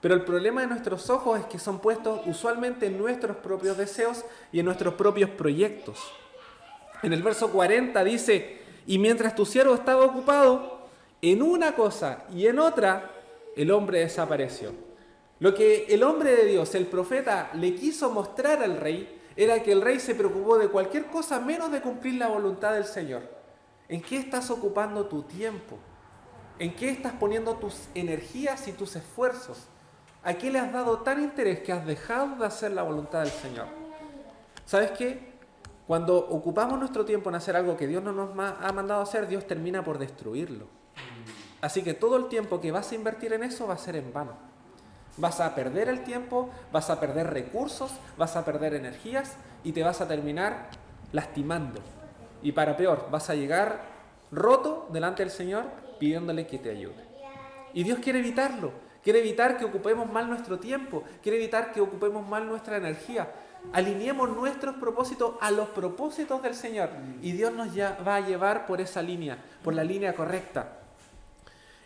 Pero el problema de nuestros ojos es que son puestos usualmente en nuestros propios deseos y en nuestros propios proyectos. En el verso 40 dice, y mientras tu siervo estaba ocupado en una cosa y en otra, el hombre desapareció. Lo que el hombre de Dios, el profeta, le quiso mostrar al rey era que el rey se preocupó de cualquier cosa menos de cumplir la voluntad del Señor. ¿En qué estás ocupando tu tiempo? ¿En qué estás poniendo tus energías y tus esfuerzos? ¿A qué le has dado tan interés que has dejado de hacer la voluntad del Señor? ¿Sabes qué? Cuando ocupamos nuestro tiempo en hacer algo que Dios no nos ha mandado a hacer, Dios termina por destruirlo. Así que todo el tiempo que vas a invertir en eso va a ser en vano. Vas a perder el tiempo, vas a perder recursos, vas a perder energías y te vas a terminar lastimando. Y para peor, vas a llegar roto delante del Señor pidiéndole que te ayude. Y Dios quiere evitarlo. Quiere evitar que ocupemos mal nuestro tiempo. Quiere evitar que ocupemos mal nuestra energía. Alineemos nuestros propósitos a los propósitos del Señor. Y Dios nos va a llevar por esa línea, por la línea correcta.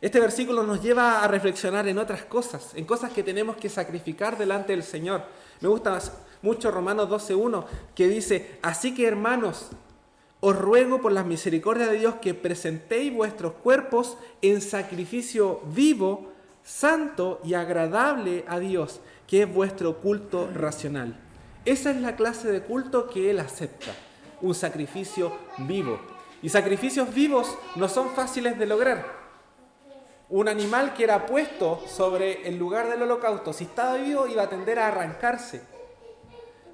Este versículo nos lleva a reflexionar en otras cosas, en cosas que tenemos que sacrificar delante del Señor. Me gusta mucho Romanos 12:1, que dice: así que, hermanos, os ruego por las misericordias de Dios que presentéis vuestros cuerpos en sacrificio vivo, santo y agradable a Dios, que es vuestro culto racional. Esa es la clase de culto que Él acepta, un sacrificio vivo. Y sacrificios vivos no son fáciles de lograr. Un animal que era puesto sobre el lugar del holocausto, si estaba vivo, iba a tender a arrancarse.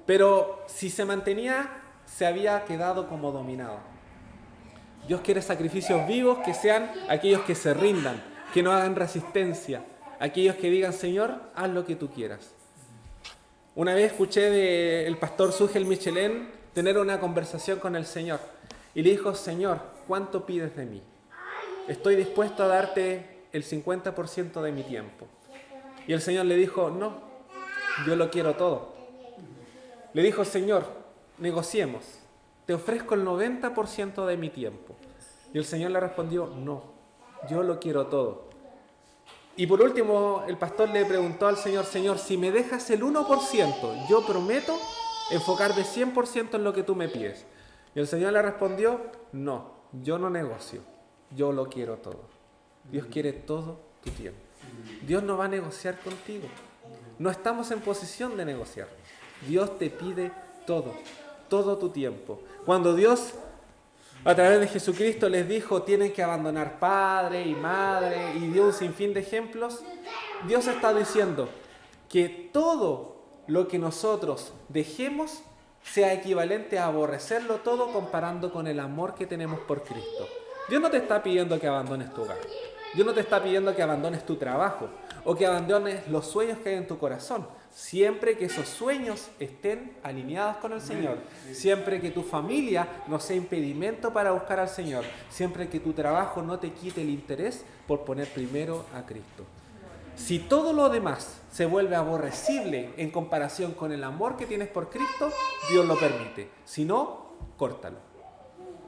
Pero si se mantenía, se había quedado como dominado. Dios quiere sacrificios vivos que sean aquellos que se rindan, que no hagan resistencia, aquellos que digan: Señor, haz lo que tú quieras. Una vez escuché del pastor Sugel Michelén tener una conversación con el Señor y le dijo: Señor, ¿cuánto pides de mí? Estoy dispuesto a darte el 50% de mi tiempo. Y el Señor le dijo: no, yo lo quiero todo. Le dijo: Señor, negociemos, te ofrezco el 90% de mi tiempo. Y el Señor le respondió: no, yo lo quiero todo. Y por último, el pastor le preguntó al Señor: Señor, si me dejas el 1%, yo prometo enfocarme 100% en lo que tú me pides. Y el Señor le respondió: no, yo no negocio, yo lo quiero todo. Dios quiere todo tu tiempo. Dios no va a negociar contigo. No estamos en posición de negociar. Dios te pide todo, todo tu tiempo. Cuando Dios, a través de Jesucristo, les dijo: tienen que abandonar padre y madre, y dio un sinfín de ejemplos, Dios está diciendo que todo lo que nosotros dejemos sea equivalente a aborrecerlo todo comparando con el amor que tenemos por Cristo. Dios no te está pidiendo que abandones tu hogar. Dios no te está pidiendo que abandones tu trabajo o que abandones los sueños que hay en tu corazón, siempre que esos sueños estén alineados con el Señor, siempre que tu familia no sea impedimento para buscar al Señor, siempre que tu trabajo no te quite el interés por poner primero a Cristo. Si todo lo demás se vuelve aborrecible en comparación con el amor que tienes por Cristo, Dios lo permite. Si no, córtalo.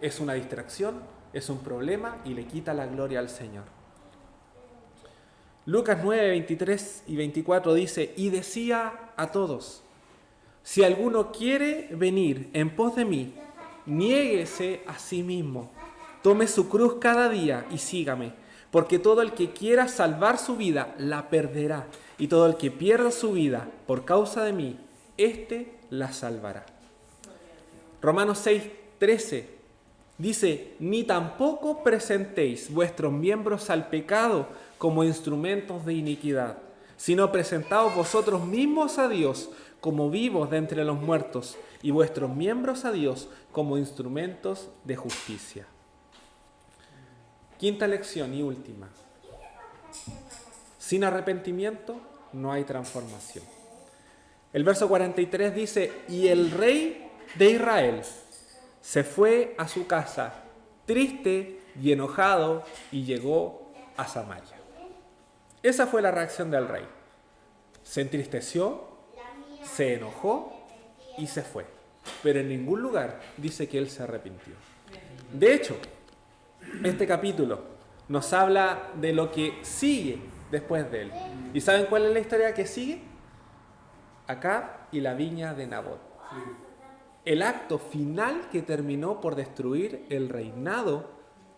Es una distracción, es un problema y le quita la gloria al Señor. Lucas 9, 23 y 24 dice: y decía a todos: si alguno quiere venir en pos de mí, niéguese a sí mismo, tome su cruz cada día y sígame, porque todo el que quiera salvar su vida la perderá, y todo el que pierda su vida por causa de mí, éste la salvará. Romanos 6, 13 dice: ni tampoco presentéis vuestros miembros al pecado como instrumentos de iniquidad, sino presentaos vosotros mismos a Dios como vivos de entre los muertos, y vuestros miembros a Dios como instrumentos de justicia. Quinta lección y última: sin arrepentimiento no hay transformación. El verso 43 dice: y el rey de Israel se fue a su casa triste y enojado y llegó a Samaria. Esa fue la reacción del rey. Se entristeció, se enojó y se fue. Pero en ningún lugar dice que él se arrepintió. De hecho, este capítulo nos habla de lo que sigue después de él. ¿Y saben cuál es la historia que sigue? Acab y la viña de Nabot. El acto final que terminó por destruir el reinado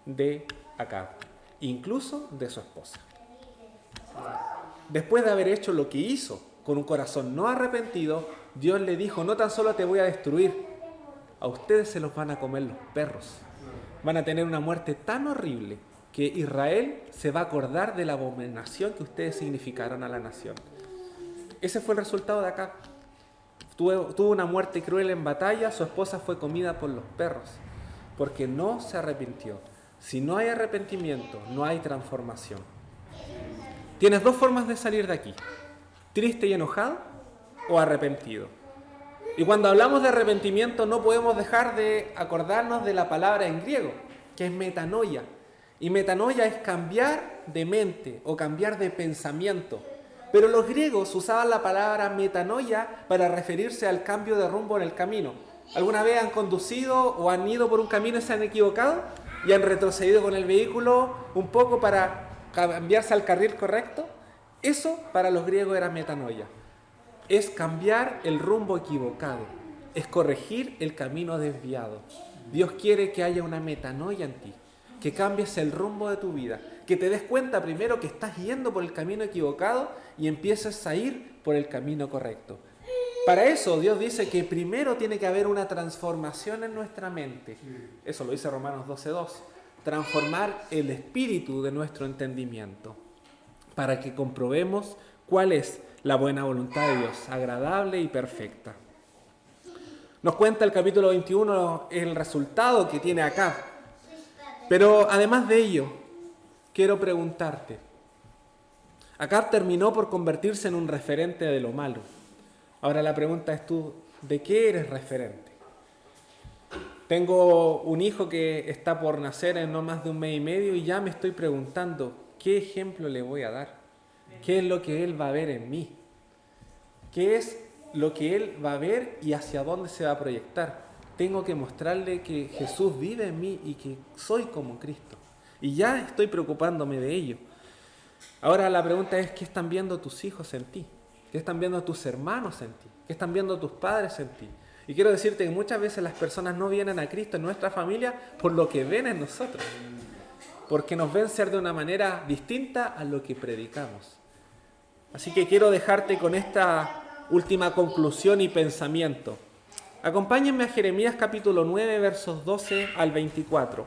de Acab, incluso de su esposa. Después de haber hecho lo que hizo con un corazón no arrepentido, Dios le dijo: no tan solo te voy a destruir, a ustedes se los van a comer los perros. Van a tener una muerte tan horrible que Israel se va a acordar de la abominación que ustedes significaron a la nación. Ese fue el resultado de Acab. Tuvo una muerte cruel en batalla, su esposa fue comida por los perros, porque no se arrepintió. Si no hay arrepentimiento, no hay transformación. Tienes dos formas de salir de aquí: triste y enojado o arrepentido. Y cuando hablamos de arrepentimiento no podemos dejar de acordarnos de la palabra en griego, que es metanoia. Y metanoia es cambiar de mente o cambiar de pensamiento. Pero los griegos usaban la palabra metanoia para referirse al cambio de rumbo en el camino. ¿Alguna vez han conducido o han ido por un camino y se han equivocado? ¿Y han retrocedido con el vehículo un poco para cambiarse al carril correcto? Eso para los griegos era metanoia. Es cambiar el rumbo equivocado. Es corregir el camino desviado. Dios quiere que haya una metanoia en ti. Que cambies el rumbo de tu vida. Que te des cuenta primero que estás yendo por el camino equivocado y empieces a ir por el camino correcto. Para eso Dios dice que primero tiene que haber una transformación en nuestra mente. Eso lo dice Romanos 12:2. Transformar el espíritu de nuestro entendimiento para que comprobemos cuál es la buena voluntad de Dios, agradable y perfecta. Nos cuenta el capítulo 21 el resultado que tiene acá. Pero además de ello, quiero preguntarte. Acab terminó por convertirse en un referente de lo malo. Ahora la pregunta es tú, ¿de qué eres referente? Tengo un hijo que está por nacer en no más de un mes y medio y ya me estoy preguntando, ¿qué ejemplo le voy a dar? ¿Qué es lo que él va a ver en mí? ¿Qué es lo que él va a ver y hacia dónde se va a proyectar? Tengo que mostrarle que Jesús vive en mí y que soy como Cristo. Y ya estoy preocupándome de ello. Ahora la pregunta es, ¿qué están viendo tus hijos en ti? ¿Qué están viendo tus hermanos en ti? ¿Qué están viendo tus padres en ti? Y quiero decirte que muchas veces las personas no vienen a Cristo en nuestra familia por lo que ven en nosotros. Porque nos ven ser de una manera distinta a lo que predicamos. Así que quiero dejarte con esta última conclusión y pensamiento. Acompáñenme a Jeremías capítulo 9, versos 12 al 24.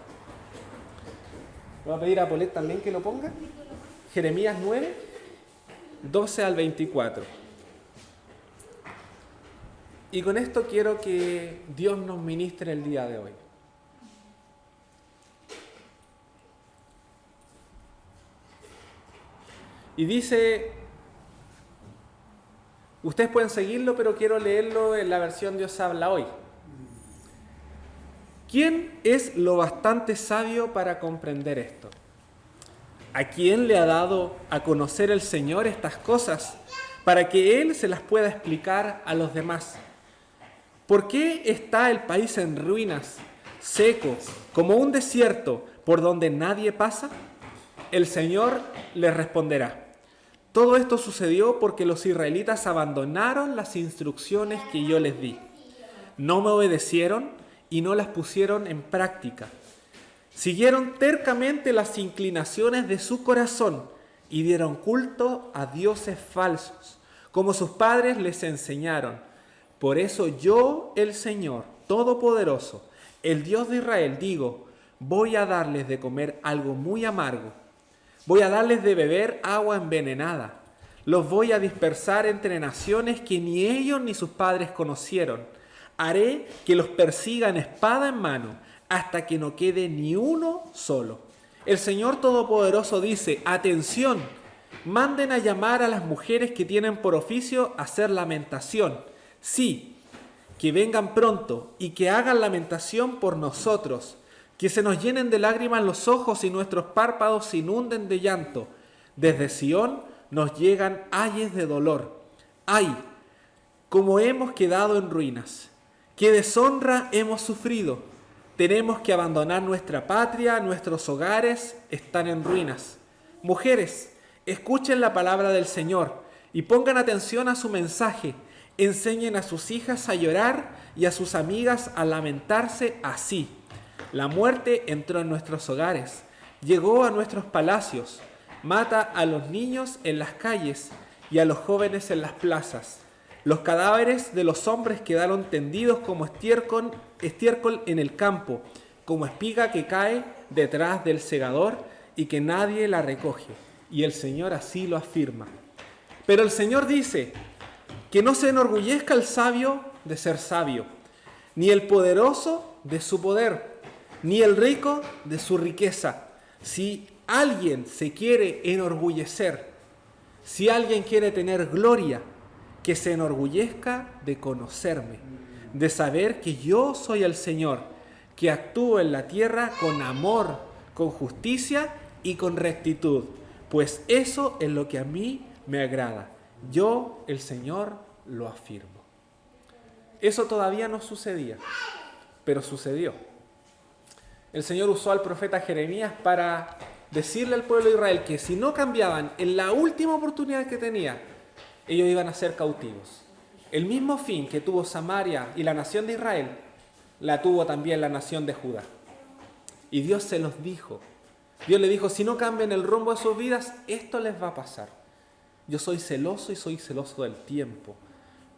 Voy a pedir a Polet también que lo ponga. Jeremías 9, 12 al 24. Y con esto quiero que Dios nos ministre el día de hoy. Y dice, ustedes pueden seguirlo, pero quiero leerlo en la versión Dios habla hoy. ¿Quién es lo bastante sabio para comprender esto? ¿A quién le ha dado a conocer el Señor estas cosas para que Él se las pueda explicar a los demás? ¿Por qué está el país en ruinas, seco, como un desierto por donde nadie pasa? El Señor les responderá. Todo esto sucedió porque los israelitas abandonaron las instrucciones que yo les di. No me obedecieron y no las pusieron en práctica. Siguieron tercamente las inclinaciones de su corazón y dieron culto a dioses falsos, como sus padres les enseñaron. Por eso yo, el Señor Todopoderoso, el Dios de Israel, digo, voy a darles de comer algo muy amargo. Voy a darles de beber agua envenenada. Los voy a dispersar entre naciones que ni ellos ni sus padres conocieron. Haré que los persigan espada en mano hasta que no quede ni uno solo. El Señor Todopoderoso dice, atención, manden a llamar a las mujeres que tienen por oficio hacer lamentación. Sí, que vengan pronto y que hagan lamentación por nosotros. Que se nos llenen de lágrimas los ojos y nuestros párpados se inunden de llanto. Desde Sión nos llegan ayes de dolor. ¡Ay! Cómo hemos quedado en ruinas. ¡Qué deshonra hemos sufrido! Tenemos que abandonar nuestra patria, nuestros hogares están en ruinas. Mujeres, escuchen la palabra del Señor y pongan atención a su mensaje. Enseñen a sus hijas a llorar y a sus amigas a lamentarse así. La muerte entró en nuestros hogares, llegó a nuestros palacios, mata a los niños en las calles y a los jóvenes en las plazas. Los cadáveres de los hombres quedaron tendidos como estiércol en el campo, como espiga que cae detrás del segador y que nadie la recoge. Y el Señor así lo afirma. Pero el Señor dice, Que no se enorgullezca el sabio de ser sabio, ni el poderoso de su poder, ni el rico de su riqueza. Si alguien se quiere enorgullecer, si alguien quiere tener gloria, que se enorgullezca de conocerme, de saber que yo soy el Señor, que actúo en la tierra con amor, con justicia y con rectitud, pues eso es lo que a mí me agrada. Yo, el Señor, lo afirmo. Eso todavía no sucedía, pero sucedió. El Señor usó al profeta Jeremías para decirle al pueblo de Israel que si no cambiaban en la última oportunidad que tenía, ellos iban a ser cautivos. El mismo fin que tuvo Samaria y la nación de Israel, la tuvo también la nación de Judá. Y Dios se los dijo. Dios le dijo, si no cambian el rumbo de sus vidas, esto les va a pasar. Yo soy celoso y soy celoso del tiempo.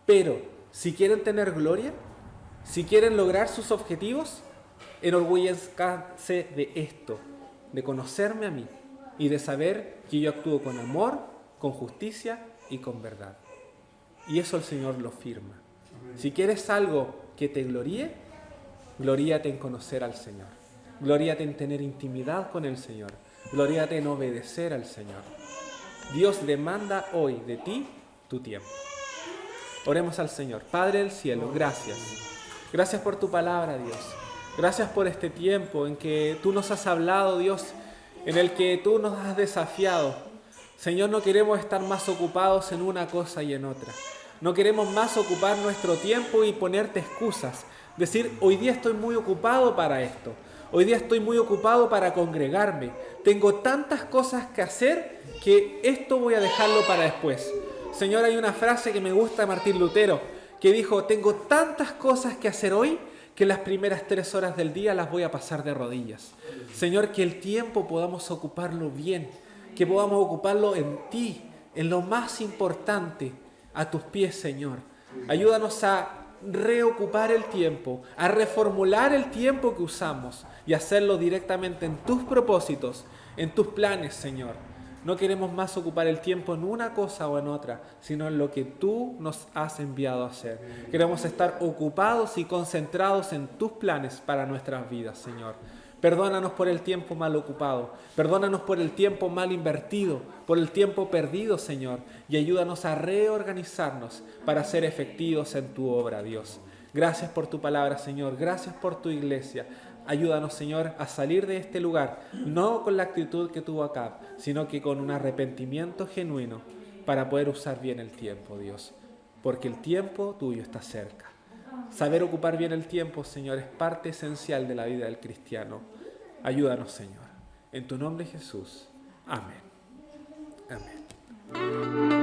Pero si quieren tener gloria, si quieren lograr sus objetivos, enorgullezcanse de esto, de conocerme a mí y de saber que yo actúo con amor, con justicia y con verdad. Y eso el Señor lo firma. Si quieres algo que te gloríe, gloríate en conocer al Señor. Gloríate en tener intimidad con el Señor. Gloríate en obedecer al Señor. Dios demanda hoy de ti tu tiempo. Oremos al Señor. Padre del cielo, gracias. Gracias por tu palabra, Dios. Gracias por este tiempo en que tú nos has hablado, Dios, en el que tú nos has desafiado. Señor, no queremos estar más ocupados en una cosa y en otra. No queremos más ocupar nuestro tiempo y ponerte excusas. Decir, hoy día estoy muy ocupado para esto. Hoy día estoy muy ocupado para congregarme. Tengo tantas cosas que hacer que esto voy a dejarlo para después. Señor, hay una frase que me gusta de Martín Lutero, que dijo, tengo tantas cosas que hacer hoy que las primeras 3 horas del día las voy a pasar de rodillas. Señor, que el tiempo podamos ocuparlo bien, que podamos ocuparlo en ti, en lo más importante, a tus pies, Señor. Ayúdanos a reocupar el tiempo, a reformular el tiempo que usamos y hacerlo directamente en tus propósitos, en tus planes, Señor. No queremos más ocupar el tiempo en una cosa o en otra, sino en lo que tú nos has enviado a hacer. Queremos estar ocupados y concentrados en tus planes para nuestras vidas, Señor. Perdónanos por el tiempo mal ocupado, perdónanos por el tiempo mal invertido, por el tiempo perdido, Señor, y ayúdanos a reorganizarnos para ser efectivos en tu obra, Dios. Gracias por tu palabra, Señor, gracias por tu iglesia. Ayúdanos, Señor, a salir de este lugar, no con la actitud que tuvo Acab, sino que con un arrepentimiento genuino para poder usar bien el tiempo, Dios, porque el tiempo tuyo está cerca. Saber ocupar bien el tiempo, Señor, es parte esencial de la vida del cristiano. Ayúdanos, Señor. En tu nombre, Jesús. Amén. Amén.